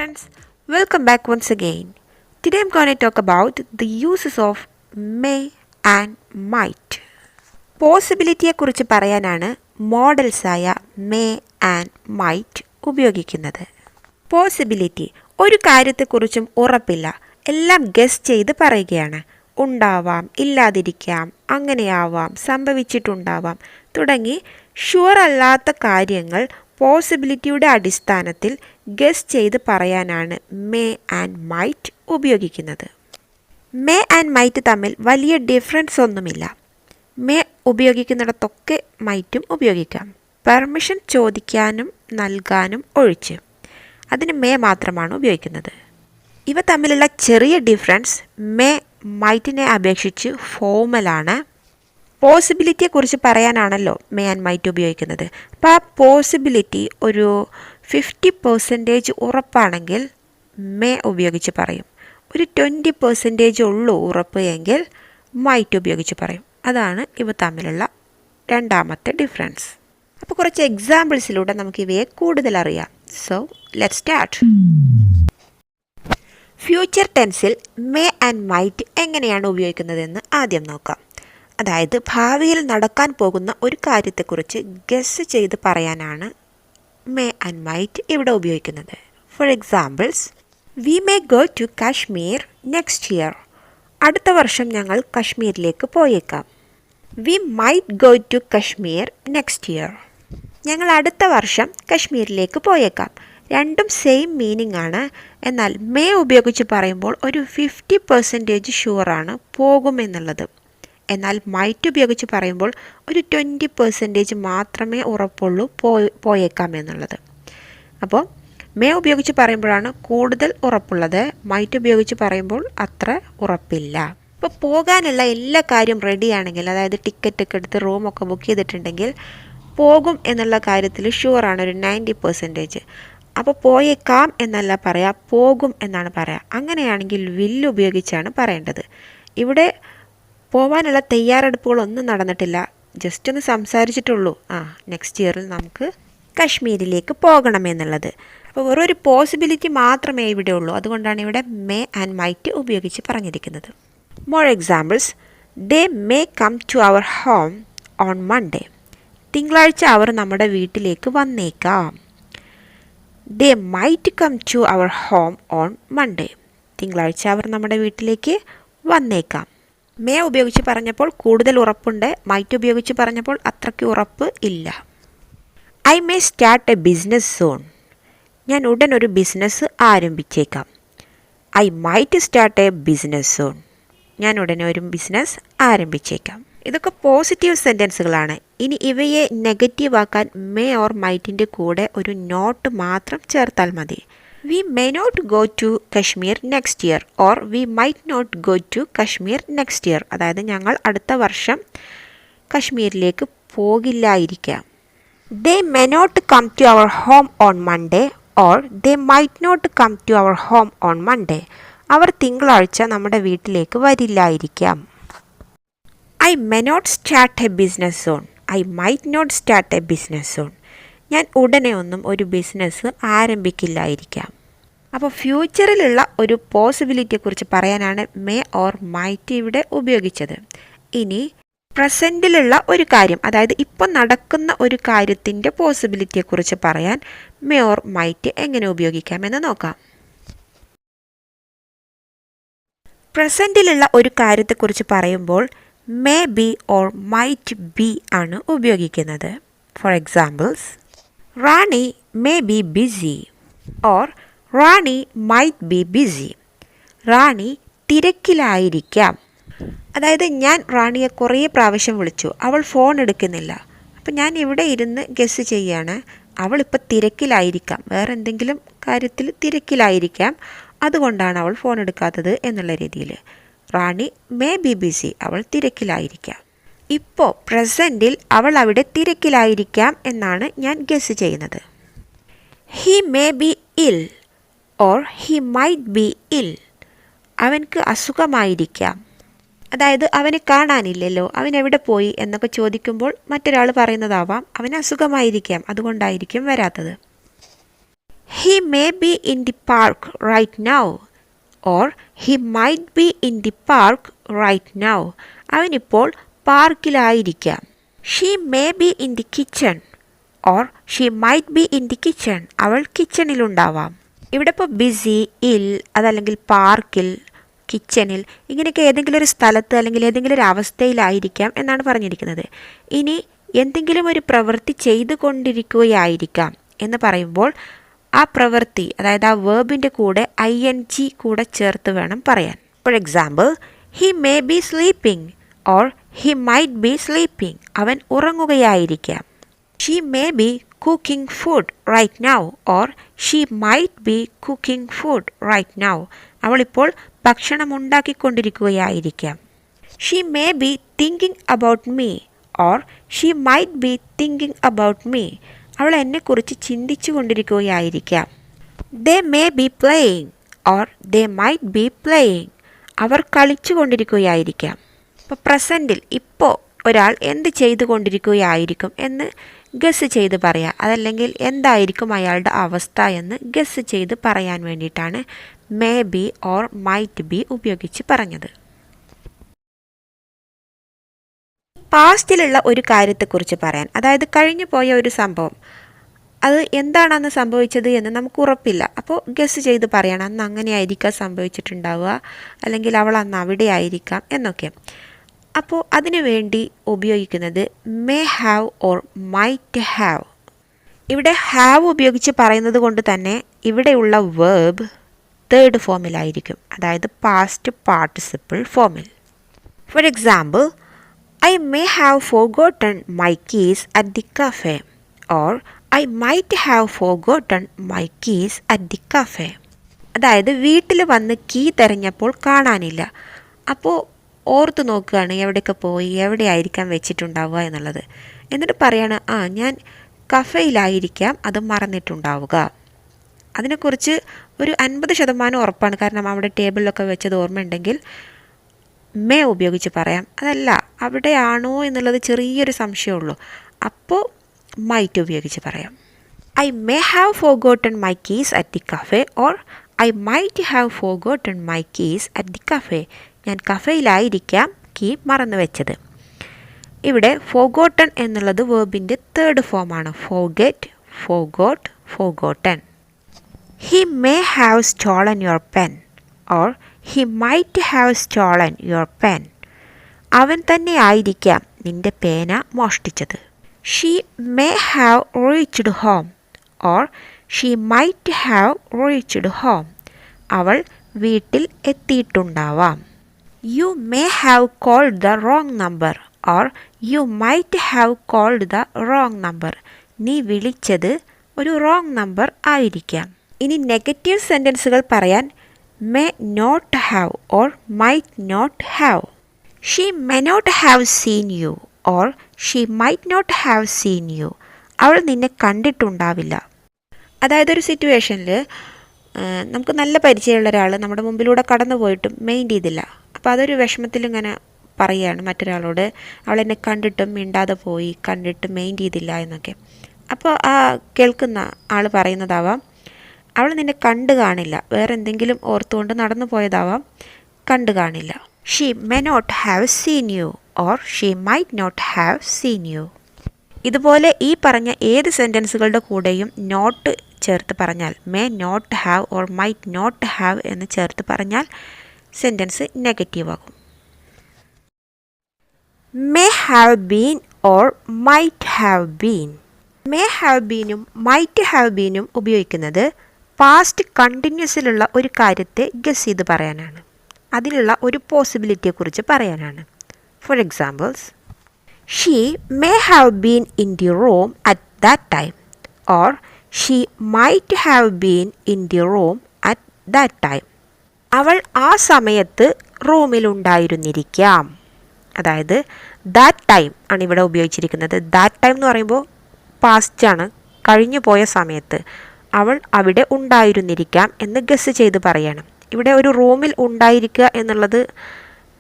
friends, welcome back once again. Today I'm going to talk about the uses of may and might. പോസിബിലിറ്റിയെക്കുറിച്ച് പറയാനാണ് മോഡൽസായ may and might ഉപയോഗിക്കുന്നത്. Possibility ഒരു കാര്യത്തെക്കുറിച്ചും ഉറപ്പില്ല, എല്ലാം guess ചെയ്ത് പറയുകയാണ്. ഉണ്ടാവാം, ഇല്ലാതിരിക്കാം, അങ്ങനെയാവാം, സംഭവിച്ചിട്ടുണ്ടാവാം തുടങ്ങി ഷുവർ അല്ലാത്ത കാര്യങ്ങൾ പോസിബിലിറ്റിയുടെ അടിസ്ഥാനത്തിൽ ഗസ് ചെയ്ത് പറയാനാണ് മേ ആൻഡ് മൈറ്റ് ഉപയോഗിക്കുന്നത്. മേ ആൻഡ് മൈറ്റ് തമ്മിൽ വലിയ ഡിഫറൻസ് ഒന്നുമില്ല. മേ ഉപയോഗിക്കുന്നിടത്തൊക്കെ മൈറ്റും ഉപയോഗിക്കാം, പെർമിഷൻ ചോദിക്കാനും നൽകാനും ഒഴിച്ച്. അതിന് മേ മാത്രമാണ് ഉപയോഗിക്കുന്നത്. ഇവ തമ്മിലുള്ള ചെറിയ ഡിഫറൻസ് മേ മൈറ്റിനെ അപേക്ഷിച്ച് ഫോമലാണ്. പോസിബിലിറ്റിയെക്കുറിച്ച് പറയാനാണല്ലോ മേ ആൻഡ് മൈറ്റ് ഉപയോഗിക്കുന്നത്. അപ്പോൾ ആ പോസിബിലിറ്റി ഒരു 50% ഉറപ്പാണെങ്കിൽ മേ ഉപയോഗിച്ച് പറയും. ഒരു 20% ഉള്ളൂ ഉറപ്പ് എങ്കിൽ മൈറ്റ് ഉപയോഗിച്ച് പറയും. അതാണ് ഇവ തമ്മിലുള്ള രണ്ടാമത്തെ ഡിഫറൻസ്. അപ്പോൾ കുറച്ച് എക്സാമ്പിൾസിലൂടെ നമുക്ക് ഇവയെ കൂടുതൽ അറിയാം. So let's start. ഫ്യൂച്ചർ ടെൻസിൽ മേ ആൻഡ് മൈറ്റ് എങ്ങനെയാണ് ഉപയോഗിക്കുന്നതെന്ന് ആദ്യം നോക്കാം. അതായത് ഭാവിയിൽ നടക്കാൻ പോകുന്ന ഒരു കാര്യത്തെക്കുറിച്ച് ഗസ് ചെയ്ത് പറയാനാണ് മേ ആൻഡ് മൈറ്റ് ഇവിടെ ഉപയോഗിക്കുന്നത്. For examples, we may go to Kashmir next year. അടുത്ത വർഷം ഞങ്ങൾ കശ്മീരിലേക്ക് പോയേക്കാം. We might go to Kashmir next year. ഞങ്ങൾ അടുത്ത വർഷം കശ്മീരിലേക്ക് പോയേക്കാം. രണ്ടും സെയിം മീനിങ് ആണ്. എന്നാൽ മേ ഉപയോഗിച്ച് പറയുമ്പോൾ ഒരു 50% ഷുവറാണ് പോകുമെന്നുള്ളത്. എന്നാൽ മൈറ്റ് ഉപയോഗിച്ച് പറയുമ്പോൾ ഒരു 20% മാത്രമേ ഉറപ്പുള്ളൂ പോയേക്കാം എന്നുള്ളത്. അപ്പോൾ മേ ഉപയോഗിച്ച് പറയുമ്പോഴാണ് കൂടുതൽ ഉറപ്പുള്ളത്, മൈറ്റ് ഉപയോഗിച്ച് പറയുമ്പോൾ അത്ര ഉറപ്പില്ല. ഇപ്പോൾ പോകാനുള്ള എല്ലാ കാര്യം റെഡിയാണെങ്കിൽ, അതായത് ടിക്കറ്റൊക്കെ എടുത്ത് റൂമൊക്കെ ബുക്ക് ചെയ്തിട്ടുണ്ടെങ്കിൽ പോകും എന്നുള്ള കാര്യത്തിൽ ഷുവറാണ് ഒരു 90%. അപ്പോൾ പോയേക്കാം എന്നല്ല പറയാം, പോകും എന്നാണ് പറയാം. അങ്ങനെയാണെങ്കിൽ വില്ല് ഉപയോഗിച്ചാണ് പറയേണ്ടത്. ഇവിടെ പോവാനുള്ള തയ്യാറെടുപ്പുകളൊന്നും നടന്നിട്ടില്ല, ജസ്റ്റ് ഒന്ന് സംസാരിച്ചിട്ടുള്ളൂ. നെക്സ്റ്റ് ഇയറിൽ നമുക്ക് കശ്മീരിലേക്ക് പോകണമെന്നുള്ളത്. അപ്പോൾ വെറൊരു പോസിബിലിറ്റി മാത്രമേ ഇവിടെ ഉള്ളൂ. അതുകൊണ്ടാണ് ഇവിടെ മേ ആൻഡ് മൈറ്റ് ഉപയോഗിച്ച് പറഞ്ഞിരിക്കുന്നത്. More examples, they may come to our home on Monday. തിങ്കളാഴ്ച അവർ നമ്മുടെ വീട്ടിലേക്ക് വന്നേക്കാം. They might come to our home on Monday. തിങ്കളാഴ്ച അവർ നമ്മുടെ വീട്ടിലേക്ക് വന്നേക്കാം. മേ ഉപയോഗിച്ച് പറഞ്ഞപ്പോൾ കൂടുതൽ ഉറപ്പുണ്ട്, മൈറ്റ് ഉപയോഗിച്ച് പറഞ്ഞപ്പോൾ അത്രയ്ക്ക് ഉറപ്പ് ഇല്ല. I may start a business soon. ഞാൻ ഉടൻ ഒരു ബിസിനസ് ആരംഭിച്ചേക്കാം. I might start a business soon. ഞാൻ ഉടനെ ഒരു ബിസിനസ് ആരംഭിച്ചേക്കാം. ഇതൊക്കെ പോസിറ്റീവ് സെൻറ്റൻസുകളാണ്. ഇനി ഇവയെ നെഗറ്റീവ് ആക്കാൻ മേ ഓർ മൈറ്റിൻ്റെ കൂടെ ഒരു നോട്ട് മാത്രം ചേർത്താൽ മതി. We may not go to Kashmir next year or we might not go to Kashmir next year. അതായത് ഞങ്ങൾ അടുത്ത വർഷം കശ്മീരിലേക്ക് പോകില്ലായിരിക്കാം. They may not come to our home on Monday or they might not come to our home on Monday. അവർ തിങ്കളാഴ്ച നമ്മുടെ വീട്ടിലേക്ക് വരില്ലായിരിക്കാം. I may not start a business soon. I might not start a business soon. ഞാൻ ഉടനെ ഒന്നും ഒരു business ആരംഭിക്കില്ലായിരിക്കാം. അപ്പോൾ ഫ്യൂച്ചറിലുള്ള ഒരു പോസിബിലിറ്റിയെക്കുറിച്ച് പറയാനാണ് മേ ഓർ മൈറ്റ് ഇവിടെ ഉപയോഗിച്ചത്. ഇനി പ്രസൻറ്റിലുള്ള ഒരു കാര്യം, അതായത് ഇപ്പം നടക്കുന്ന ഒരു കാര്യത്തിൻ്റെ പോസിബിലിറ്റിയെക്കുറിച്ച് പറയാൻ മേ ഓർ മൈറ്റ് എങ്ങനെ ഉപയോഗിക്കാമെന്ന് നോക്കാം. പ്രസൻറ്റിലുള്ള ഒരു കാര്യത്തെക്കുറിച്ച് പറയുമ്പോൾ may be or might be ആണ് ഉപയോഗിക്കുന്നത്. For examples, Rani may be busy or Rani might be busy. Rani തിരക്കിലായിരിക്കാം. അതായത് ഞാൻ റാണിയെ കുറേ പ്രാവശ്യം വിളിച്ചു, അവൾ ഫോൺ എടുക്കുന്നില്ല. അപ്പം ഞാൻ ഇവിടെ ഇരുന്ന് ഗസ് ചെയ്യാണ്, അവളിപ്പോൾ തിരക്കിലായിരിക്കാം, വേറെ എന്തെങ്കിലും കാര്യത്തിൽ തിരക്കിലായിരിക്കാം, അതുകൊണ്ടാണ് അവൾ ഫോൺ എടുക്കാത്തത് എന്നുള്ള രീതിയിൽ. റാണി മേ ബി ബിസി, അവൾ തിരക്കിലായിരിക്കാം. ഇപ്പോൾ പ്രസൻറ്റിൽ അവൾ അവിടെ തിരക്കിലായിരിക്കാം എന്നാണ് ഞാൻ ഗസ് ചെയ്യുന്നത്. ഹി മേ ബി ഇൽ ഓർ ഹി മൈറ്റ് ബി ഇൽ. അവൻക്ക് അസുഖമായിരിക്കാം. അതായത് അവനെ കാണാനില്ലല്ലോ, അവൻ എവിടെ പോയി എന്നൊക്കെ ചോദിക്കുമ്പോൾ മറ്റൊരാൾ പറയുന്നതാവാം അവന് അസുഖമായിരിക്കാം, അതുകൊണ്ടായിരിക്കും വരാത്തത്. He may be in the park right now. Or he might be in the park right now. അവനിപ്പോൾ പാർക്കിലായിരിക്കാം. She may be in the kitchen. Or she might be in the kitchen. അവൾ കിച്ചണിലുണ്ടാവാം. ഇവിടെ ഇപ്പോൾ ബിസി, ഇൽ, അതല്ലെങ്കിൽ പാർക്കിൽ, കിച്ചണിൽ, ഇങ്ങനെയൊക്കെ ഏതെങ്കിലും ഒരു സ്ഥലത്ത് അല്ലെങ്കിൽ ഏതെങ്കിലും ഒരു അവസ്ഥയിലായിരിക്കാം എന്നാണ് പറഞ്ഞിരിക്കുന്നത്. ഇനി എന്തെങ്കിലും ഒരു പ്രവൃത്തി ചെയ്തുകൊണ്ടിരിക്കുകയായിരിക്കാം എന്ന് പറയുമ്പോൾ ആ പ്രവൃത്തി, അതായത് ആ വേർബിൻ്റെ കൂടെ ING കൂടെ ചേർത്ത് വേണം പറയാൻ. For example, he may be sleeping or he might be sleeping. അവൻ ഉറങ്ങുകയായിരിക്കാം. She may be cooking food right now or she might be cooking food right now. അവളിപ്പോൾ ഭക്ഷണം ഉണ്ടാക്കിക്കൊണ്ടിരിക്കുകയായിരിക്കാം. She may be thinking about me or she might be thinking about me. അവൾ എന്നെക്കുറിച്ച് ചിന്തിച്ചു കൊണ്ടിരിക്കുകയായിരിക്കാം. They may be playing or they might be playing. അവർ കളിച്ചു കൊണ്ടിരിക്കുകയായിരിക്കാം. ഇപ്പോൾ പ്രസൻറ്റിൽ ഇപ്പോൾ ഒരാൾ എന്ത് ചെയ്തുകൊണ്ടിരിക്കുകയായിരിക്കും എന്ന് ഗസ് ചെയ്ത് പറയാം. അതല്ലെങ്കിൽ എന്തായിരിക്കും അയാളുടെ അവസ്ഥ എന്ന് ഗസ് ചെയ്ത് പറയാൻ വേണ്ടിയിട്ടാണ് may be or might B ഉപയോഗിച്ച് പറഞ്ഞത്. പാസ്റ്റിലുള്ള ഒരു കാര്യത്തെക്കുറിച്ച് പറയാൻ, അതായത് കഴിഞ്ഞു പോയ ഒരു സംഭവം, അത് എന്താണെന്ന് സംഭവിച്ചത് എന്ന് നമുക്ക് ഉറപ്പില്ല. അപ്പോൾ ഗസ് ചെയ്ത് പറയണം, അന്ന് അങ്ങനെ ആയിരിക്കാം സംഭവിച്ചിട്ടുണ്ടാവുക, അല്ലെങ്കിൽ അവൾ അന്ന് അവിടെ ആയിരിക്കാം എന്നൊക്കെ. അപ്പോൾ അതിനു വേണ്ടി ഉപയോഗിക്കുന്നത് may have or might have. ഇവിടെ ഹാവ് ഉപയോഗിച്ച് പറയുന്നത് കൊണ്ട് തന്നെ ഇവിടെയുള്ള വേർബ് തേർഡ് ഫോമിലായിരിക്കും, അതായത് പാസ്റ്റ് പാർട്ടിസിപ്പിൾ ഫോമിൽ. For example, I may have forgotten my keys at the cafe or I might have forgotten my keys at the cafe. അതായത് വീട്ടിൽ വന്ന് കീ തിരഞ്ഞപ്പോൾ കാണാനില്ല. അപ്പോൾ ഓർത്ത് നോക്കുകയാണ് എവിടെയൊക്കെ പോയി, എവിടെയായിരിക്കാം വെച്ചിട്ടുണ്ടാവുക എന്നുള്ളത്. എന്നിട്ട് പറയാണ്, ഞാൻ കഫേയിലായിരിക്കാം അത് മറന്നിട്ടുണ്ടാവുക. അതിനെക്കുറിച്ച് ഒരു 50% ഉറപ്പാണ്. കാരണം അവിടെ ടേബിളിലൊക്കെ വെച്ചത് ഓർമ്മയുണ്ടെങ്കിൽ മേ ഉപയോഗിച്ച് പറയാം. അതല്ല, അവിടെയാണോ എന്നുള്ളത് ചെറിയൊരു സംശയമുള്ളൂ, അപ്പോൾ മൈറ്റ് ഉപയോഗിച്ച് പറയാം. I may have forgotten my keys at the cafe or I might have forgotten my keys at the cafe. ഞാൻ കഫേയിലായിരിക്കാം കീ മറന്നു വെച്ചത്. ഇവിടെ ഫോർഗോട്ടൺ എന്നുള്ളത് വേർബിൻ്റെ തേർഡ് ഫോമാണ്. Forget, forgot, forgotten. He may have stolen your pen or he might have stolen your pen. അവൻ തന്നെ ആയിരിക്കാം നിന്റെ പേന മോഷ്ടിച്ചത്. She may have reached home or she might have reached home. അവൾ വീട്ടിൽ എത്തിയിട്ടുണ്ടാവാം. You may have called the wrong number or you might have called the wrong number. നീ വിളിച്ചത് ഒരു റോങ് നമ്പർ ആയിരിക്കാം. ഇനി നെഗറ്റീവ് സെൻറ്റൻസുകൾ പറയാൻ may not have or might not have. She may not have seen you or she might not have seen you. അവൾ നിന്നെ കണ്ടിട്ടുണ്ടാവില്ല. അതായത് ഒരു സിറ്റുവേഷനിൽ നമുക്ക് നല്ല പരിചയമുള്ള ഒരാൾ നമ്മുടെ മുമ്പിലൂടെ കടന്നു പോയിട്ടും മെയിൻ ചെയ്തില്ല. അപ്പോൾ അതൊരു വിഷമത്തിൽ ഇങ്ങനെ പറയുകയാണ് മറ്റൊരാളോട്, അവളെന്നെ കണ്ടിട്ടും മിണ്ടാതെ പോയി, കണ്ടിട്ട് മെയിൻ ചെയ്തില്ല എന്നൊക്കെ. അപ്പോൾ ആ കേൾക്കുന്ന ആൾ പറയുന്നതാവാം, അവൾ നിന്നെ കണ്ടു കാണില്ല, വേറെ എന്തെങ്കിലും ഓർത്തുകൊണ്ട് നടന്നു പോയതാവാം, കണ്ടു കാണില്ല. She may not have seen you or she might not have seen you. ഇതുപോലെ ഈ പറഞ്ഞ ഏത് സെൻറ്റൻസുകളുടെ കൂടെയും നോട്ട് ചേർത്ത് പറഞ്ഞാൽ, may not have or might not have എന്ന് ചേർത്ത് പറഞ്ഞാൽ സെൻറ്റൻസ് നെഗറ്റീവ് ആകും. May have been or might have been. May have ബീനും മൈറ്റ് ഹാവ് ബീനും ഉപയോഗിക്കുന്നത് പാസ്റ്റ് കണ്ടിന്യൂസിലുള്ള ഒരു കാര്യത്തെ ഗസ് ചെയ്ത് പറയാനാണ്, അതിലുള്ള ഒരു പോസിബിലിറ്റിയെക്കുറിച്ച് പറയാനാണ്. For examples, she may have been in the room at that time or she might have been in the room at that time. അവൾ ആ സമയത്ത് റൂമിലുണ്ടായിരുന്നിരിക്കാം. അതായത് ദാറ്റ് ടൈം ആണ് ഇവിടെ ഉപയോഗിച്ചിരിക്കുന്നത്. ദാറ്റ് ടൈം എന്ന് പറയുമ്പോൾ പാസ്റ്റാണ്, കഴിഞ്ഞു പോയ സമയത്ത്. അവൾ അവിടെ ഉണ്ടായിരുന്നിരിക്കാം എന്ന് ഗസ് ചെയ്ത് പറയണം. ഇവിടെ ഒരു റൂമിൽ ഉണ്ടായിരിക്കുക എന്നുള്ളത്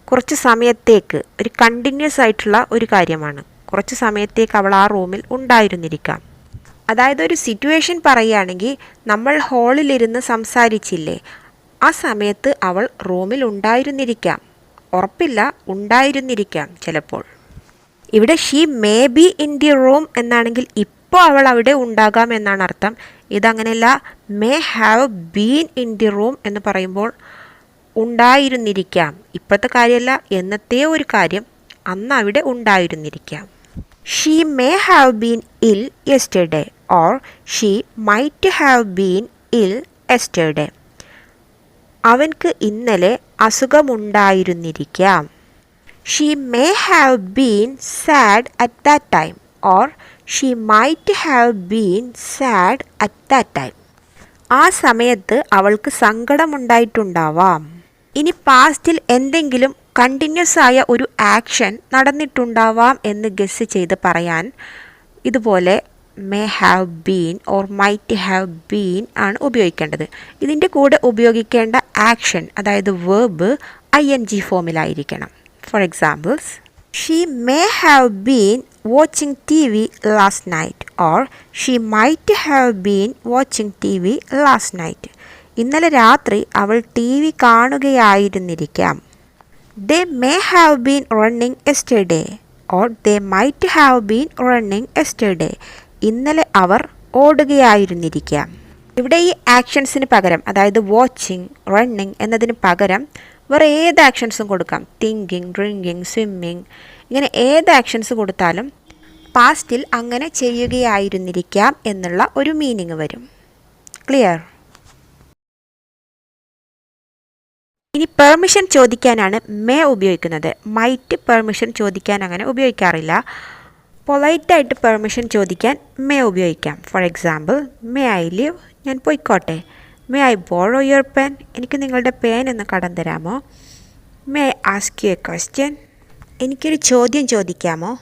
കുറച്ച് സമയത്തേക്ക്, ഒരു കണ്ടിന്യൂസ് ആയിട്ടുള്ള ഒരു കാര്യമാണ്. കുറച്ച് സമയത്തേക്ക് അവൾ ആ റൂമിൽ ഉണ്ടായിരുന്നിരിക്കാം. അതായത് ഒരു സിറ്റുവേഷൻ പറയുകയാണെങ്കിൽ നമ്മൾ ഹാളിലിരുന്ന് സംസാരിച്ചില്ലേ, ആ സമയത്ത് അവൾ റൂമിൽ ഉണ്ടായിരുന്നിരിക്കാം. ഉറപ്പില്ല, ഉണ്ടായിരുന്നിരിക്കാം ചിലപ്പോൾ. ഇവിടെ she may be in the room എന്നാണെങ്കിൽ ഇപ്പോൾ അവൾ അവിടെ ഉണ്ടാകാം എന്നാണ് അർത്ഥം. ഇതങ്ങനെയല്ല. May have been in the room എന്ന് പറയുമ്പോൾ ഉണ്ടായിരുന്നിരിക്കാം, ഇപ്പോഴത്തെ കാര്യമല്ല, എന്നത്തെ ഒരു കാര്യം, അന്ന് അവിടെ ഉണ്ടായിരുന്നിരിക്കാം. She may have been ill yesterday or she might have been ill yesterday. അവൻക്ക് ഇന്നലെ അസുഖമുണ്ടായിരുന്നിരിക്കാം. She may have been sad at that time or she might have been sad at that time. ആ സമയത്ത് അവൾക്ക് സങ്കടമുണ്ടായിട്ടുണ്ടാവാം. ഇനി പാസ്റ്റിൽ എന്തെങ്കിലും കണ്ടിന്യൂസ് ആയ ഒരു ആക്ഷൻ നടന്നിട്ടുണ്ടാവാം എന്ന് ഗസ് ചെയ്ത് പറയാൻ ഇതുപോലെ may have been or might have been ആണ് ഉപയോഗിക്കേണ്ടത്. ഇതിൻ്റെ കൂടെ ഉപയോഗിക്കേണ്ട ആക്ഷൻ, അതായത് വേർബ് ING ഫോമിലായിരിക്കണം. For examples, she may have been watching TV last night or she might have been watching TV last night. ഇന്നലെ രാത്രി അവൾ TV കാണുകയായിരുന്നിരിക്കാം. They may have been running yesterday or they might have been running yesterday. ഇന്നലെ അവർ ഓടുകയായിരുന്നിരിക്കാം. ഇവിടെ ഈ ആക്ഷൻസിന് പകരം, അതായത് വാച്ചിങ്, റണ്ണിങ് എന്നതിന് പകരം വേറെ ഏത് ആക്ഷൻസും കൊടുക്കാം. തിങ്കിങ്, ഡ്രിങ്കിങ്, സ്വിമ്മിങ്, ഇങ്ങനെ ഏത് ആക്ഷൻസ് കൊടുത്താലും പാസ്റ്റിൽ അങ്ങനെ ചെയ്യുകയായിരുന്നിരിക്കാം എന്നുള്ള ഒരു മീനിങ് വരും. ക്ലിയർ? ഇനി പെർമിഷൻ ചോദിക്കാനാണ് മേ ഉപയോഗിക്കുന്നത്. മൈറ്റ് പെർമിഷൻ ചോദിക്കാൻ അങ്ങനെ ഉപയോഗിക്കാറില്ല. പൊളൈറ്റായിട്ട് പെർമിഷൻ ചോദിക്കാൻ മേ ഉപയോഗിക്കാം. For example, may I leave, ഞാൻ പോയിക്കോട്ടെ. May I borrow your pen, എനിക്ക് നിങ്ങളുടെ പേൻ ഒന്ന് കടം തരാമോ. May I ask you A question, എനിക്കൊരു ചോദ്യം ചോദിക്കാമോ.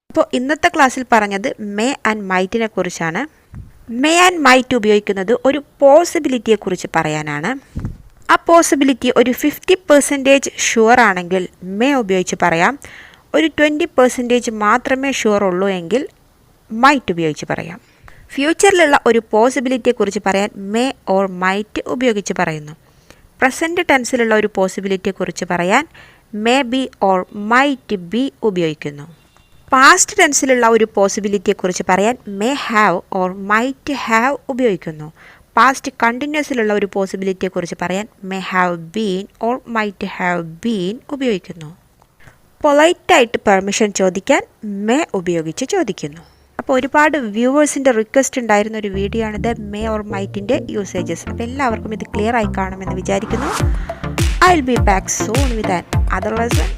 അപ്പോൾ ഇന്നത്തെ ക്ലാസ്സിൽ പറഞ്ഞത് മേ ആൻഡ് മൈറ്റിനെ കുറിച്ചാണ്. മേ ആൻഡ് മൈറ്റ് ഉപയോഗിക്കുന്നത് ഒരു പോസിബിലിറ്റിയെക്കുറിച്ച് പറയാനാണ്. ആ പോസിബിലിറ്റി ഒരു 50% ഷുവർ ആണെങ്കിൽ മേ ഉപയോഗിച്ച് പറയാം. ഒരു 20% മാത്രമേ ഷുവർ ഉള്ളൂ എങ്കിൽ മൈറ്റ് ഉപയോഗിച്ച് പറയാം. ഫ്യൂച്ചറിലുള്ള ഒരു പോസിബിലിറ്റിയെക്കുറിച്ച് പറയാൻ മേ ഓർ മൈറ്റ് ഉപയോഗിച്ച് പറയുന്നു. പ്രസൻറ്റ് ടെൻസിലുള്ള ഒരു പോസിബിലിറ്റിയെക്കുറിച്ച് പറയാൻ may be or might B ഉപയോഗിക്കുന്നു. പാസ്റ്റ് ടെൻസിലുള്ള ഒരു പോസിബിലിറ്റിയെക്കുറിച്ച് പറയാൻ may have or might have ഉപയോഗിക്കുന്നു. പാസ്റ്റ് കണ്ടിന്യൂസിലുള്ള ഒരു പോസിബിലിറ്റിയെക്കുറിച്ച് പറയാൻ may have been or might have been ഉപയോഗിക്കുന്നു. പൊളൈറ്റായിട്ട് പെർമിഷൻ ചോദിക്കാൻ മേ ഉപയോഗിച്ച് ചോദിക്കുന്നു. അപ്പോൾ ഒരുപാട് വ്യൂവേഴ്സിൻ്റെ റിക്വസ്റ്റ് ഉണ്ടായിരുന്ന ഒരു വീഡിയോ ആണിത്, മേ ഓർ മൈറ്റിൻ്റെ യൂസേജസ്. അപ്പോൾ എല്ലാവർക്കും ഇത് ക്ലിയർ ആയി കാണുമെന്ന് വിചാരിക്കുന്നു. I will be back soon with an other lesson.